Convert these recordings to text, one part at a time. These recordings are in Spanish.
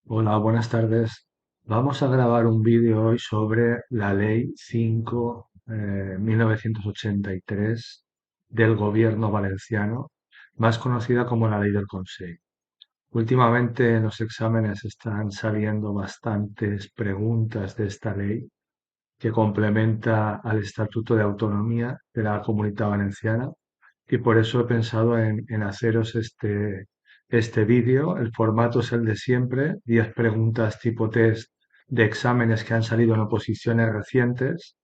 Hola, buenas tardes. Vamos a grabar un vídeo hoy sobre la Ley 5, 1983 del Gobierno Valenciano, más conocida como la Ley del Consell. Últimamente en los exámenes están saliendo bastantes preguntas de esta ley que complementa al Estatuto de Autonomía de la Comunidad Valenciana y por eso he pensado en haceros este vídeo. El formato es el de siempre, 10 preguntas tipo test de exámenes que han salido en oposiciones recientes.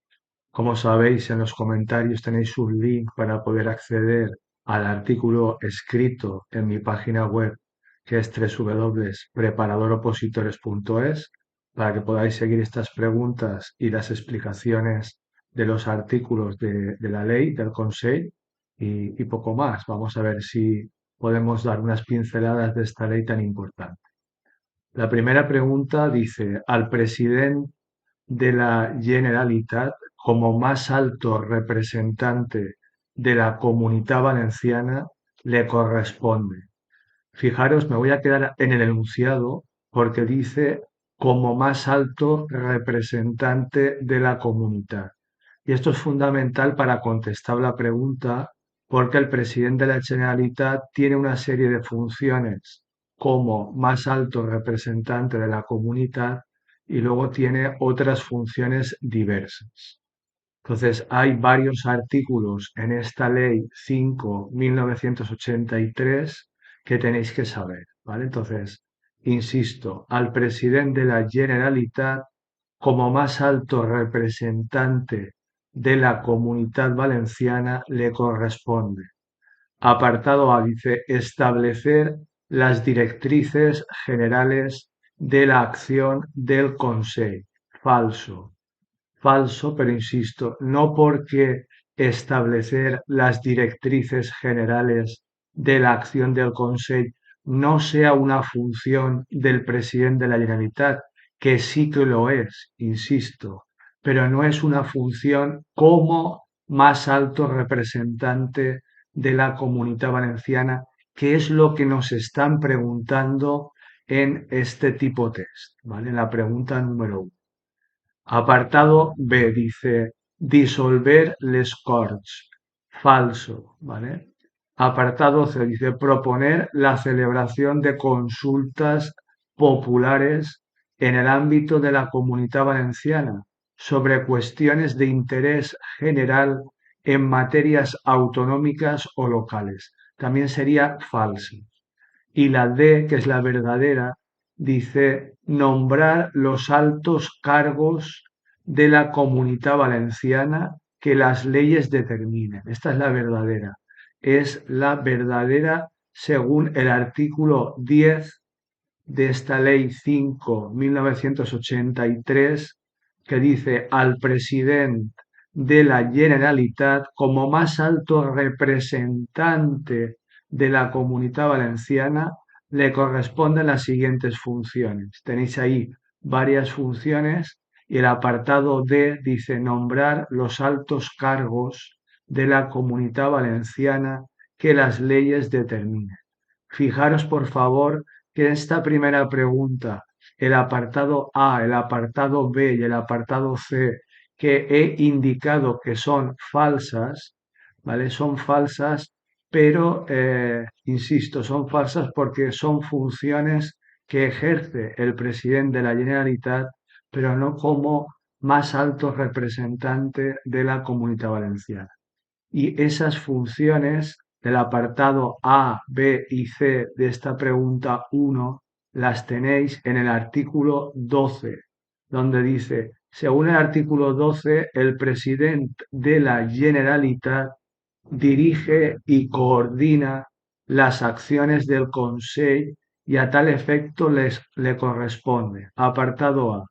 Como sabéis, en los comentarios tenéis un link para poder acceder al artículo escrito en mi página web, que es www.preparadoropositores.es, para que podáis seguir estas preguntas y las explicaciones de los artículos de la ley, del Consell y poco más. Vamos a ver si podemos dar unas pinceladas de esta ley tan importante. La primera pregunta dice, al presidente de la Generalitat como más alto representante de la Comunidad Valenciana le corresponde. Fijaros, me voy a quedar en el enunciado porque dice como más alto representante de la comunidad. Y esto es fundamental para contestar la pregunta porque el presidente de la Generalitat tiene una serie de funciones como más alto representante de la comunidad y luego tiene otras funciones diversas. Entonces, hay varios artículos en esta ley 5/1983 que tenéis que saber, ¿vale? Entonces, insisto, al presidente de la Generalitat como más alto representante de la Comunidad Valenciana le corresponde. Apartado A dice establecer las directrices generales de la acción del Consell. Falso. Falso, pero insisto, no porque establecer las directrices generales de la acción del Consell no sea una función del presidente de la Generalitat, que sí que lo es, insisto, pero no es una función como más alto representante de la Comunidad Valenciana, que es lo que nos están preguntando en este tipo test, ¿vale? En la pregunta número 1. Apartado B dice disolver les Corts. Falso, ¿vale? Apartado C dice proponer la celebración de consultas populares en el ámbito de la Comunidad Valenciana sobre cuestiones de interés general en materias autonómicas o locales. También sería falso. Y la D, que es la verdadera, dice nombrar los altos cargos de la Comunidad Valenciana que las leyes determinen. Esta es la verdadera. Es la verdadera según el artículo 10 de esta ley 5/1983, que dice al presidente de la Generalitat como más alto representante de la Comunidad Valenciana le corresponden las siguientes funciones. Tenéis ahí varias funciones y el apartado D dice nombrar los altos cargos de la Comunidad Valenciana que las leyes determinen. Fijaros, por favor, que esta primera pregunta, el apartado A, el apartado B y el apartado C, que he indicado que son falsas, ¿vale? Son falsas, pero, insisto, son falsas porque son funciones que ejerce el presidente de la Generalitat, pero no como más alto representante de la Comunidad Valenciana. Y esas funciones del apartado A, B y C de esta pregunta 1 las tenéis en el artículo 12, donde dice, según el artículo 12, el presidente de la Generalitat dirige y coordina las acciones del Consell y a tal efecto le corresponde. Apartado A,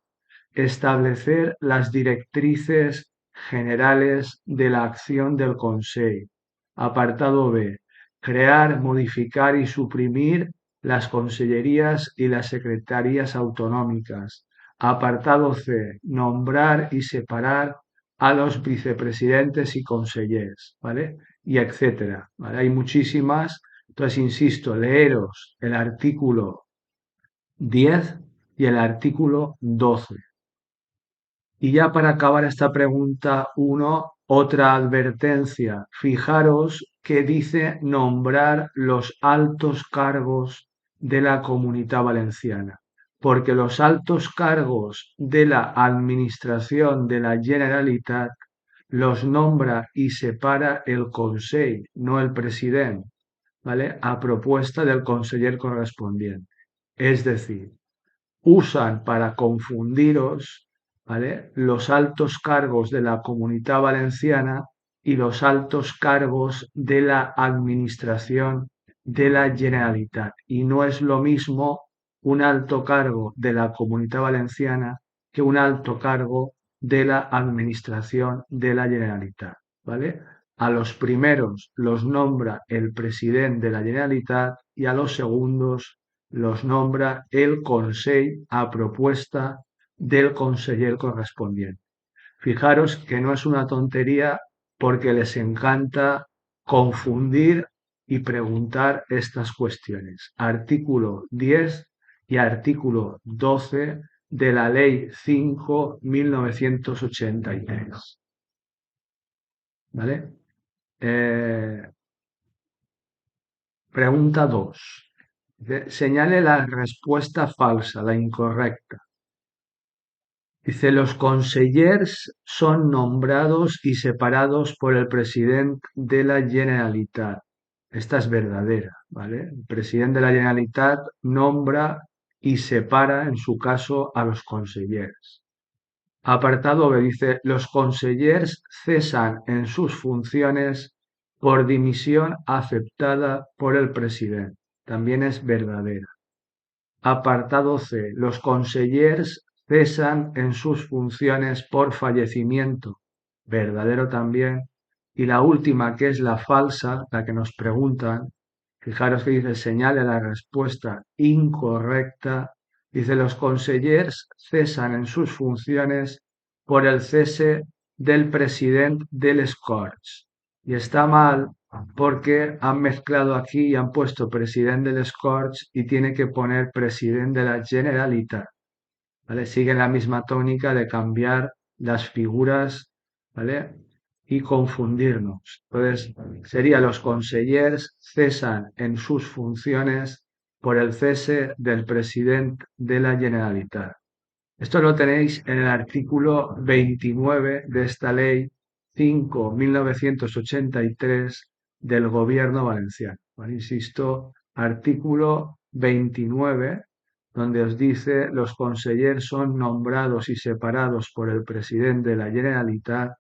establecer las directrices generales de la acción del Consell. Apartado B. Crear, modificar y suprimir las consellerías y las secretarías autonómicas. Apartado C. Nombrar y separar a los vicepresidentes y consellers, ¿vale? Y etcétera, ¿vale? Hay muchísimas. Entonces, insisto, leeros el artículo 10 y el artículo 12. Y ya para acabar esta pregunta uno, otra advertencia. Fijaros que dice nombrar los altos cargos de la Comunidad Valenciana, porque los altos cargos de la Administración de la Generalitat los nombra y separa el Consell, no el presidente, ¿vale? A propuesta del conseller correspondiente. Es decir, usan para confundiros, ¿vale? Los altos cargos de la Comunidad Valenciana y los altos cargos de la Administración de la Generalitat. Y no es lo mismo un alto cargo de la Comunidad Valenciana que un alto cargo de la Administración de la Generalitat, ¿vale? A los primeros los nombra el presidente de la Generalitat y a los segundos los nombra el Consell a propuesta del conseller correspondiente. Fijaros que no es una tontería porque les encanta confundir y preguntar estas cuestiones. Artículo 10 y artículo 12 de la Ley 5/1983. ¿Vale? Pregunta 2. Señale la respuesta falsa, la incorrecta. Dice, los consellers son nombrados y separados por el presidente de la Generalitat. Esta es verdadera, ¿vale? El presidente de la Generalitat nombra y separa, en su caso, a los consellers. Apartado B dice, los consellers cesan en sus funciones por dimisión aceptada por el presidente. También es verdadera. Apartado C. Los consellers cesan en sus funciones por fallecimiento. Verdadero también. Y la última, que es la falsa, la que nos preguntan, fijaros que dice señale la respuesta incorrecta. Dice los consellers cesan en sus funciones por el cese del presidente del Corts. Y está mal porque han mezclado aquí y han puesto presidente del Corts y tiene que poner presidente de la Generalitat, ¿vale? Sigue la misma tónica de cambiar las figuras, ¿vale? Y confundirnos. Entonces, sería los consellers cesan en sus funciones por el cese del presidente de la Generalitat. Esto lo tenéis en el artículo 29 de esta ley 5/1983 del Gobierno Valenciano. ¿Vale? Insisto, artículo 29, donde os dice los consellers son nombrados y separados por el presidente de la Generalitat.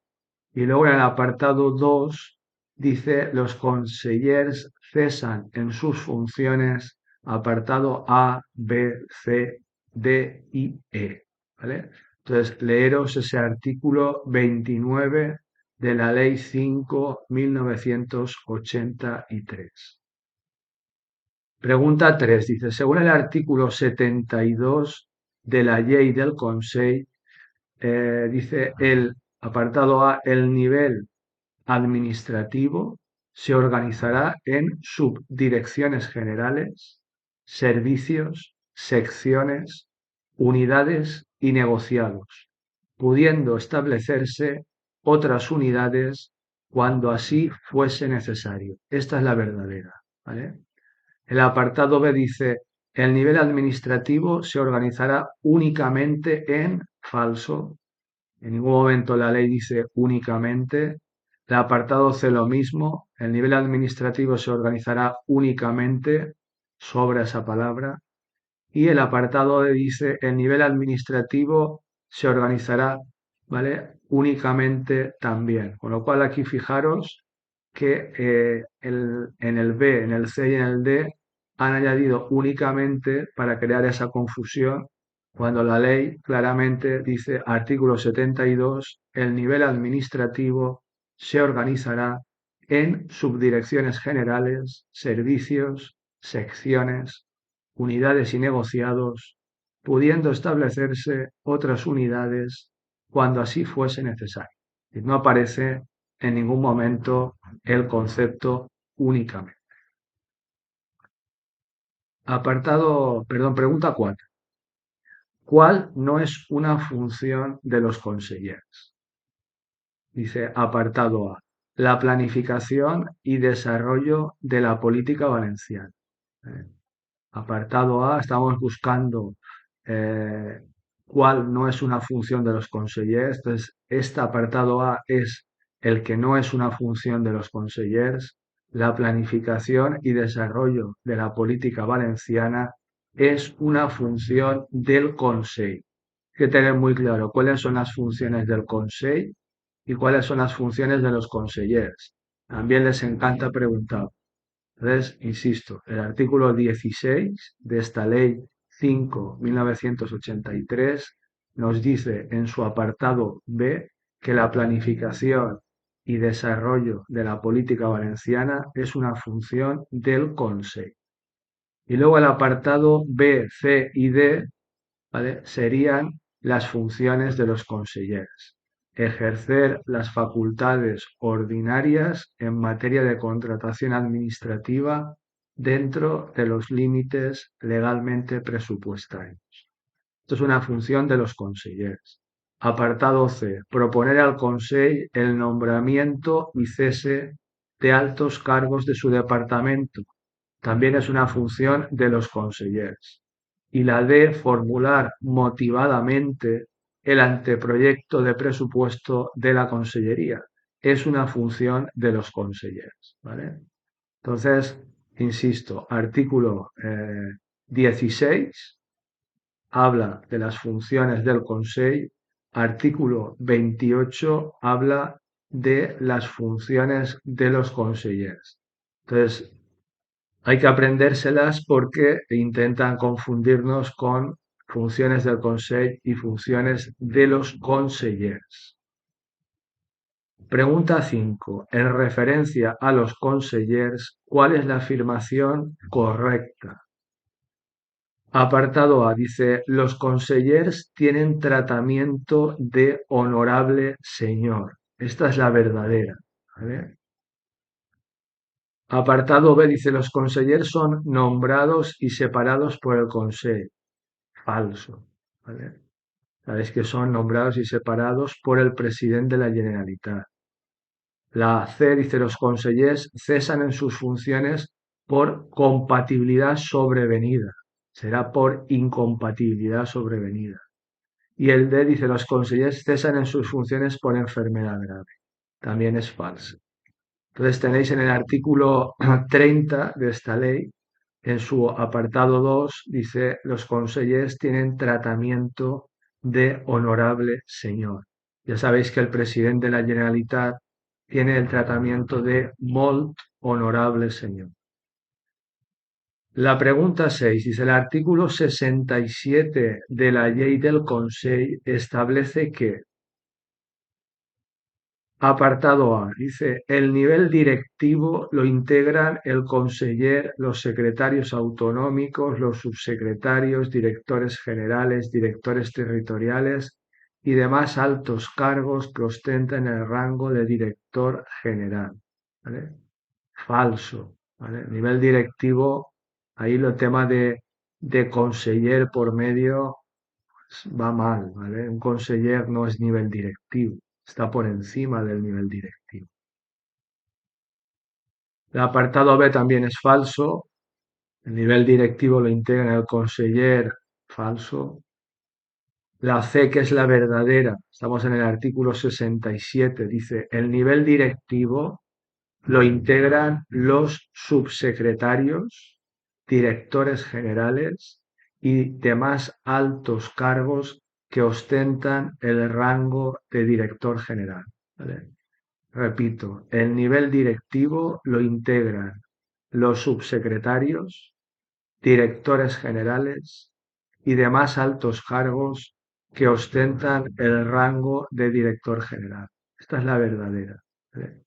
Y luego en el apartado 2 dice los consellers cesan en sus funciones, apartado A, B, C, D y E. ¿Vale? Entonces, leeros ese artículo 29 de la Ley 5/1983. Pregunta 3. Dice, según el artículo 72 de la Ley del Consell, dice el apartado A, el nivel administrativo se organizará en subdirecciones generales, servicios, secciones, unidades y negociados, pudiendo establecerse otras unidades cuando así fuese necesario. Esta es la verdadera, ¿vale? El apartado B dice, el nivel administrativo se organizará únicamente en falso. En ningún momento la ley dice únicamente. El apartado C lo mismo. El nivel administrativo se organizará únicamente sobre esa palabra. Y el apartado D dice el nivel administrativo se organizará, ¿vale? Únicamente también. Con lo cual aquí fijaros que en el B, en el C y en el D han añadido únicamente para crear esa confusión cuando la ley claramente dice, artículo 72, el nivel administrativo se organizará en subdirecciones generales, servicios, secciones, unidades y negociados, pudiendo establecerse otras unidades cuando así fuese necesario. Y no aparece en ningún momento el concepto únicamente. Pregunta 4. ¿Cuál no es una función de los consellers? Dice apartado A, la planificación y desarrollo de la política valenciana. ¿eh? Apartado A, estamos buscando eh, cuál no es una función de los consellers. Entonces, este apartado A es el que no es una función de los consellers. La planificación y desarrollo de la política valenciana es una función del Consell. Hay que tener muy claro cuáles son las funciones del Consell y cuáles son las funciones de los consellers. También les encanta preguntar. Entonces, insisto, el artículo 16 de esta ley 5/1983 nos dice en su apartado B que la planificación y desarrollo de la política valenciana es una función del Consell. Y luego el apartado B, C y D, ¿vale? Serían las funciones de los consellers. Ejercer las facultades ordinarias en materia de contratación administrativa dentro de los límites legalmente presupuestarios. Esto es una función de los consellers. Apartado C. Proponer al Consell el nombramiento y cese de altos cargos de su departamento. También es una función de los consellers. Y la D. Formular motivadamente el anteproyecto de presupuesto de la consellería. Es una función de los consellers. ¿Vale? Entonces, insisto, artículo 16 habla de las funciones del Consell, artículo 28 habla de las funciones de los consellers. Entonces, hay que aprendérselas porque intentan confundirnos con funciones del Consell y funciones de los consellers. Pregunta 5. En referencia a los consellers, ¿cuál es la afirmación correcta? Apartado A dice, los consellers tienen tratamiento de honorable señor. Esta es la verdadera. ¿Vale? Apartado B dice, los consellers son nombrados y separados por el Consell. Falso. ¿Vale? Sabéis que son nombrados y separados por el presidente de la Generalitat. La C dice, los consellers cesan en sus funciones por compatibilidad sobrevenida. Será por incompatibilidad sobrevenida. Y el D dice, los consellers cesan en sus funciones por enfermedad grave. También es falso. Entonces tenéis en el artículo 30 de esta ley, en su apartado 2, dice, los consellers tienen tratamiento de honorable señor. Ya sabéis que el presidente de la Generalitat tiene el tratamiento de molt honorable señor. La pregunta 6 dice, el artículo 67 de la Ley del Consell establece que apartado A, dice, el nivel directivo lo integran el conseller, los secretarios autonómicos, los subsecretarios, directores generales, directores territoriales y demás altos cargos que ostentan el rango de director general. ¿Vale? Falso. ¿Vale? Nivel directivo, ahí el tema de conseller por medio va mal, ¿vale? Un conseller no es nivel directivo, está por encima del nivel directivo. El apartado B también es falso, el nivel directivo lo integra el conseller, falso. La C, que es la verdadera, estamos en el artículo 67, dice, el nivel directivo lo integran los subsecretarios, directores generales y demás altos cargos que ostentan el rango de director general. ¿Vale? Repito, el nivel directivo lo integran los subsecretarios, directores generales y demás altos cargos que ostentan el rango de director general. Esta es la verdadera. ¿Vale?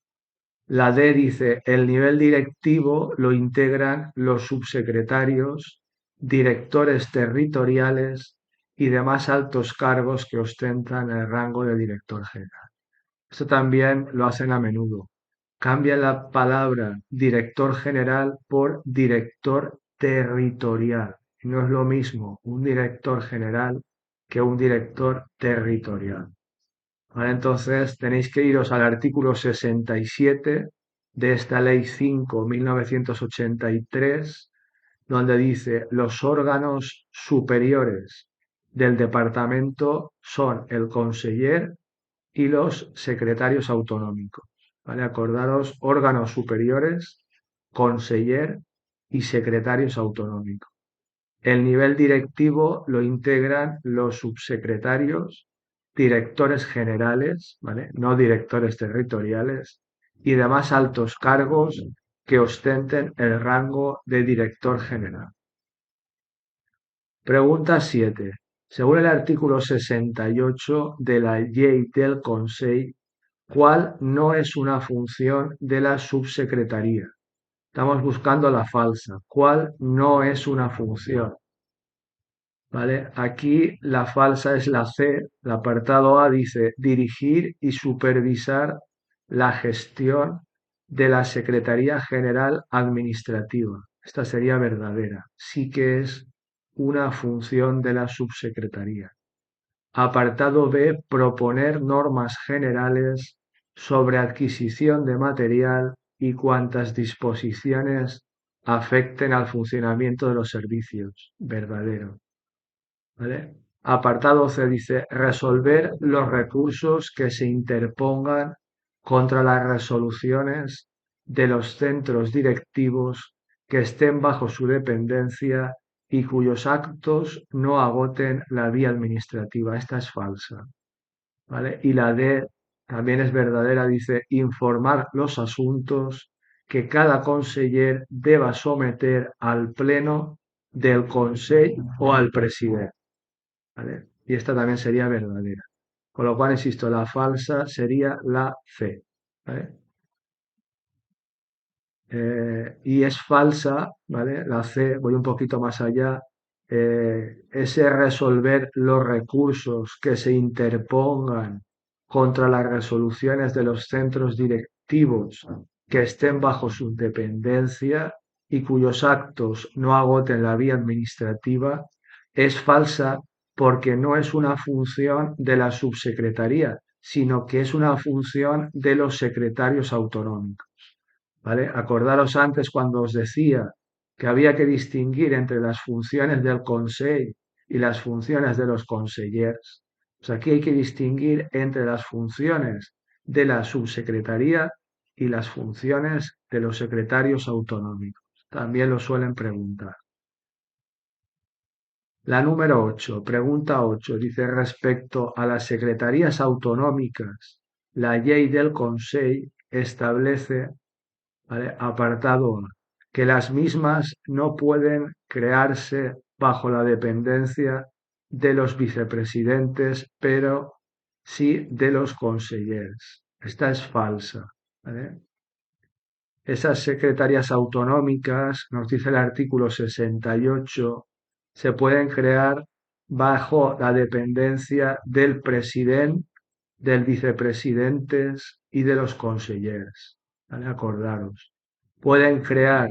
La D dice, el nivel directivo lo integran los subsecretarios, directores territoriales y demás altos cargos que ostentan el rango de director general. Esto también lo hacen a menudo. Cambia la palabra director general por director territorial. No es lo mismo un director general que un director territorial. ¿Vale? Entonces tenéis que iros al artículo 67 de esta Ley 5/1983, donde dice los órganos superiores del departamento son el conseller y los secretarios autonómicos. ¿Vale? Acordaros, órganos superiores, conseller y secretarios autonómicos. El nivel directivo lo integran los subsecretarios, directores generales, ¿vale? No directores territoriales, y demás altos cargos que ostenten el rango de director general. Pregunta 7. Según el artículo 68 de la Llei del Consell, ¿cuál no es una función de la subsecretaría? Estamos buscando la falsa. ¿Cuál no es una función? ¿Vale? Aquí la falsa es la C. El apartado A dice dirigir y supervisar la gestión de la Secretaría General Administrativa. Esta sería verdadera. Sí que es una función de la subsecretaría. Apartado B, proponer normas generales sobre adquisición de material y cuantas disposiciones afecten al funcionamiento de los servicios. Verdadero. ¿Vale? Apartado C dice resolver los recursos que se interpongan contra las resoluciones de los centros directivos que estén bajo su dependencia y cuyos actos no agoten la vía administrativa. Esta es falsa. ¿Vale? Y la D también es verdadera, dice informar los asuntos que cada conseller deba someter al pleno del Consell o al presidente. ¿Vale? Y esta también sería verdadera. Con lo cual, insisto, la falsa sería la C. ¿Vale? Y es falsa, ¿vale? La C, voy un poquito más allá, ese resolver los recursos que se interpongan contra las resoluciones de los centros directivos que estén bajo su dependencia y cuyos actos no agoten la vía administrativa, es falsa porque no es una función de la subsecretaría, sino que es una función de los secretarios autonómicos. ¿Vale? Acordaros antes cuando os decía que había que distinguir entre las funciones del Consell y las funciones de los consellers. Pues aquí hay que distinguir entre las funciones de la subsecretaría y las funciones de los secretarios autonómicos. También lo suelen preguntar. La número 8, pregunta 8, dice respecto a las secretarías autonómicas, la Llei del Consell establece, ¿vale? Apartado A, que las mismas no pueden crearse bajo la dependencia de los vicepresidentes, pero sí de los consellers. Esta es falsa. ¿Vale? Esas secretarías autonómicas, nos dice el artículo 68, se pueden crear bajo la dependencia del presidente, del vicepresidente y de los consellers. ¿Vale? Acordaros. Pueden crear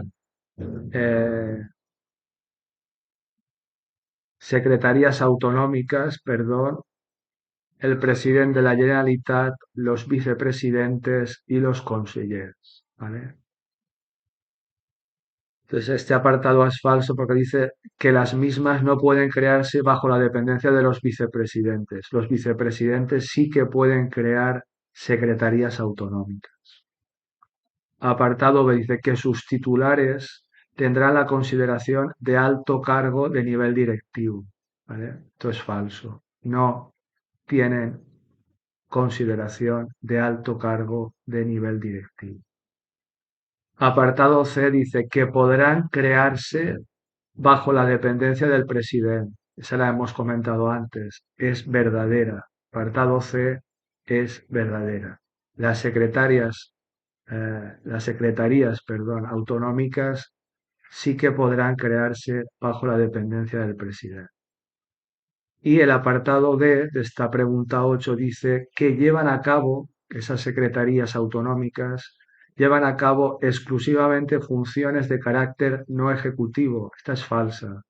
eh, secretarías autonómicas, perdón, el presidente de la Generalitat, los vicepresidentes y los consellers. ¿Vale? Entonces, este apartado es falso porque dice que las mismas no pueden crearse bajo la dependencia de los vicepresidentes. Los vicepresidentes sí que pueden crear secretarías autonómicas. Apartado B dice que sus titulares tendrán la consideración de alto cargo de nivel directivo. ¿Vale? Esto es falso. No tienen consideración de alto cargo de nivel directivo. Apartado C dice que podrán crearse bajo la dependencia del presidente. Esa la hemos comentado antes. Es verdadera. Apartado C es verdadera. Las secretarias, las secretarías, perdón, autonómicas sí que podrán crearse bajo la dependencia del presidente. Y el apartado D de esta pregunta 8 dice que llevan a cabo, esas secretarías autonómicas, llevan a cabo exclusivamente funciones de carácter no ejecutivo. Esta es falsa,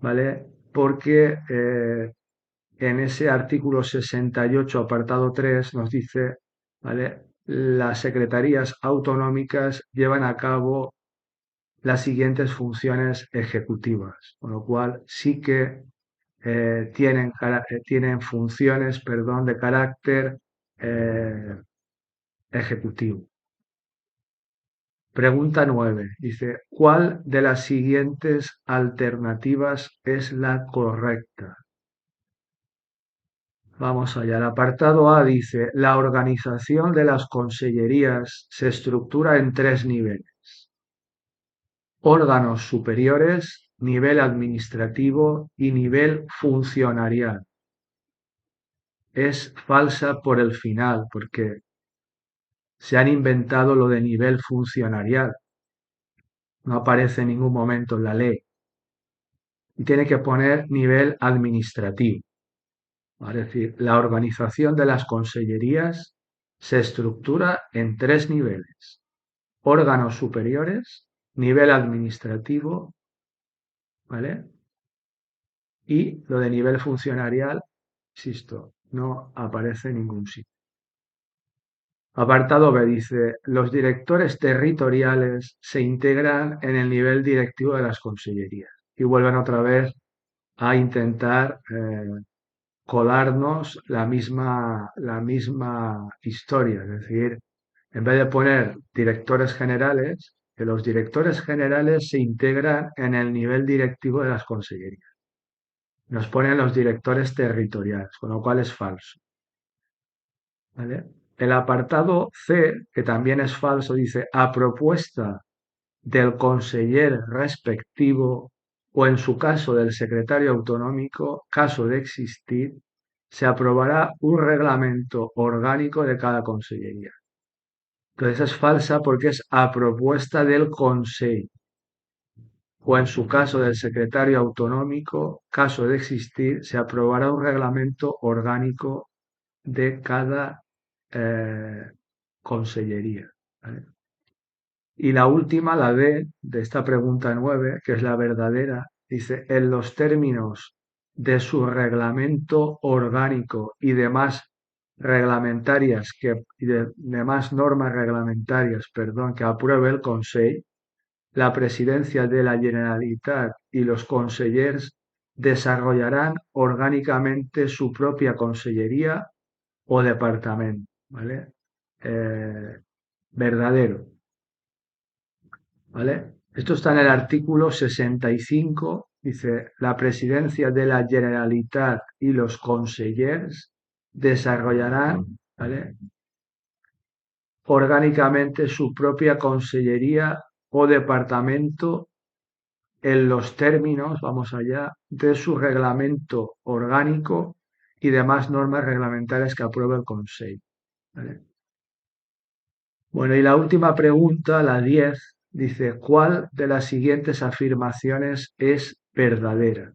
¿vale? Porque en ese artículo 68, apartado 3, nos dice, ¿vale? Las secretarías autonómicas llevan a cabo las siguientes funciones ejecutivas, con lo cual sí que tienen funciones, perdón, de carácter eh, ejecutivo. Pregunta 9. Dice, ¿cuál de las siguientes alternativas es la correcta? Vamos allá. El apartado A dice, la organización de las consellerías se estructura en tres niveles: órganos superiores, nivel administrativo y nivel funcionarial. Es falsa por el final, porque se han inventado lo de nivel funcionarial. No aparece en ningún momento en la ley. Y tiene que poner nivel administrativo. Es decir, la organización de las consellerías se estructura en tres niveles: órganos superiores, nivel administrativo, ¿vale? Y lo de nivel funcionarial, insisto, no aparece en ningún sitio. Apartado B dice, los directores territoriales se integran en el nivel directivo de las consellerías y vuelven otra vez a intentar colarnos la misma historia. Es decir, en vez de poner directores generales, que los directores generales se integran en el nivel directivo de las consellerías. Nos ponen los directores territoriales, con lo cual es falso. ¿Vale? El apartado C, que también es falso, dice, a propuesta del conseller respectivo o en su caso del secretario autonómico, caso de existir, se aprobará un reglamento orgánico de cada consellería. Entonces es falsa porque es a propuesta del Consell o en su caso del secretario autonómico, caso de existir, se aprobará un reglamento orgánico de cada consellería. ¿Vale? Y la última, la D, de esta pregunta 9, que es la verdadera, dice, en los términos de su reglamento orgánico y demás demás normas reglamentarias, perdón, que apruebe el Consell, la presidencia de la Generalitat y los consellers desarrollarán orgánicamente su propia consellería o departamento, ¿vale? Verdadero, ¿vale? Esto está en el artículo 65, dice, la presidencia de la Generalitat y los consellers desarrollarán, ¿vale?, orgánicamente su propia consellería o departamento en los términos, vamos allá, de su reglamento orgánico y demás normas reglamentarias que apruebe el Consejo. ¿Vale? Bueno, y la última pregunta, la 10, dice, ¿cuál de las siguientes afirmaciones es verdadera?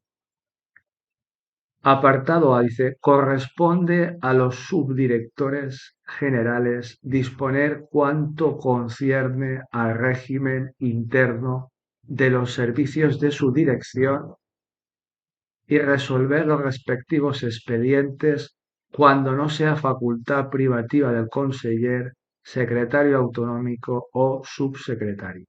Apartado A dice, corresponde a los subdirectores generales disponer cuanto concierne al régimen interno de los servicios de su dirección y resolver los respectivos expedientes cuando no sea facultad privativa del conseller, secretario autonómico o subsecretario.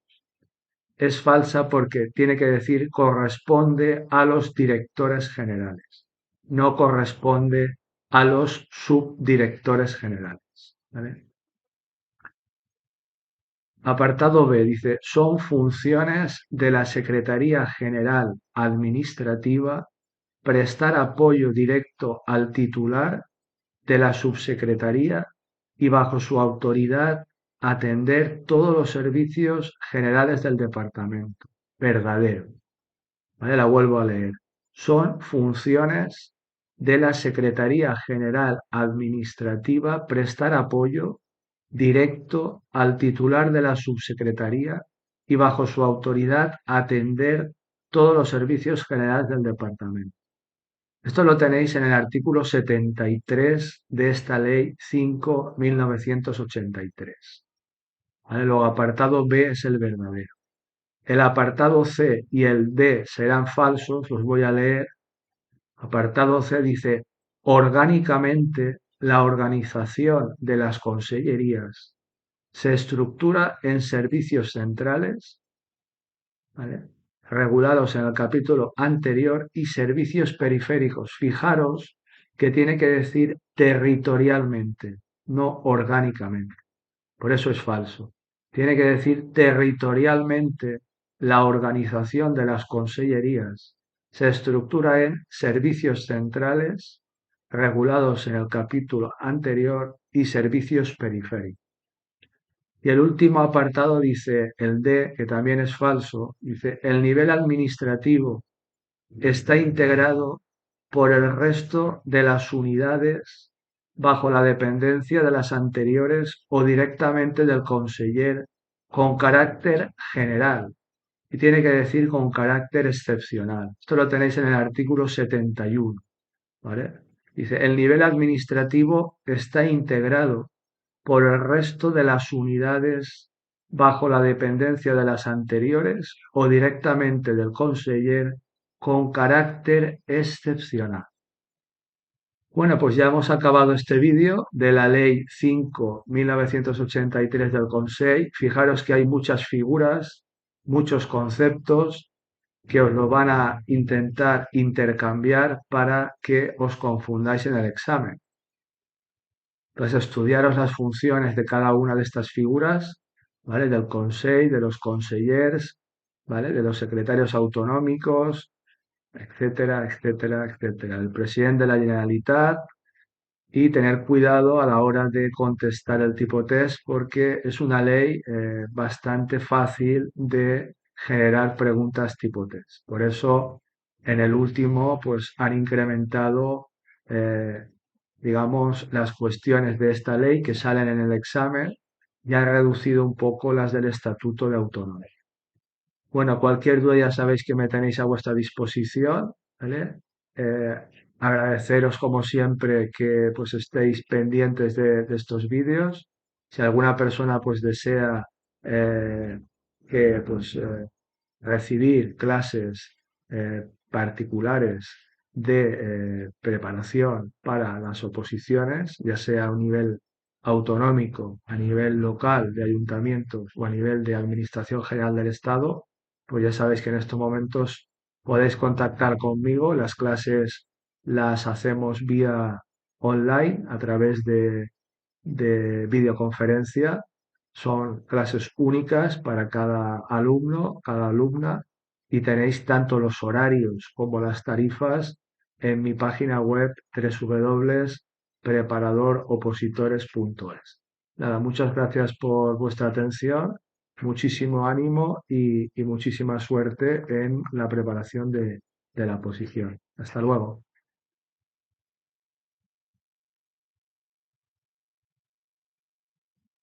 Es falsa porque tiene que decir corresponde a los directores generales, no corresponde a los subdirectores generales. ¿Vale? Apartado B dice, son funciones de la Secretaría General Administrativa prestar apoyo directo al titular de la subsecretaría y bajo su autoridad atender todos los servicios generales del departamento. Verdadero. ¿Vale? La vuelvo a leer. Son funciones de la Secretaría General Administrativa prestar apoyo directo al titular de la subsecretaría y bajo su autoridad atender todos los servicios generales del departamento. Esto lo tenéis en el artículo 73 de esta ley 5/1983. ¿Vale? Luego, apartado B es el verdadero. El apartado C y el D serán falsos, los voy a leer. Apartado C dice, orgánicamente la organización de las consellerías se estructura en servicios centrales, ¿vale?, regulados en el capítulo anterior, y servicios periféricos. Fijaros que tiene que decir territorialmente, no orgánicamente. Por eso es falso. Tiene que decir territorialmente. La organización de las consellerías se estructura en servicios centrales regulados en el capítulo anterior y servicios periféricos. Y el último apartado dice, el D, que también es falso, dice, el nivel administrativo está integrado por el resto de las unidades bajo la dependencia de las anteriores o directamente del conseller con carácter general. Y tiene que decir con carácter excepcional. Esto lo tenéis en el artículo 71, ¿vale? Dice, el nivel administrativo está integrado por el resto de las unidades bajo la dependencia de las anteriores o directamente del conseller con carácter excepcional. Bueno, pues ya hemos acabado este vídeo de la Ley 5/1983 del Consell. Fijaros que hay muchas figuras, muchos conceptos que os lo van a intentar intercambiar para que os confundáis en el examen. Entonces, estudiaros las funciones de cada una de estas figuras, ¿vale? Del Consell, de los consellers, ¿vale? De los secretarios autonómicos, etcétera, etcétera, etcétera. El presidente de la Generalitat, y tener cuidado a la hora de contestar el tipo test porque es una ley bastante fácil de generar preguntas tipo test. Por eso en el último pues han incrementado eh, digamos las cuestiones de esta ley que salen en el examen y han reducido un poco las del Estatuto de Autonomía. Bueno, cualquier duda ya sabéis que me tenéis a vuestra disposición, ¿vale? Eh, Agradeceros como siempre que pues estéis pendientes de estos vídeos. Si alguna persona pues desea eh, que pues recibir clases particulares de preparación para las oposiciones, ya sea a un nivel autonómico, a nivel local de ayuntamientos o a nivel de Administración General del Estado, pues ya sabéis que en estos momentos podéis contactar conmigo. Las clases las hacemos vía online a través de videoconferencia. Son clases únicas para cada alumno, cada alumna, y tenéis tanto los horarios como las tarifas en mi página web www.preparadoropositores.es. Nada, muchas gracias por vuestra atención, muchísimo ánimo y muchísima suerte en la preparación de la oposición. Hasta luego.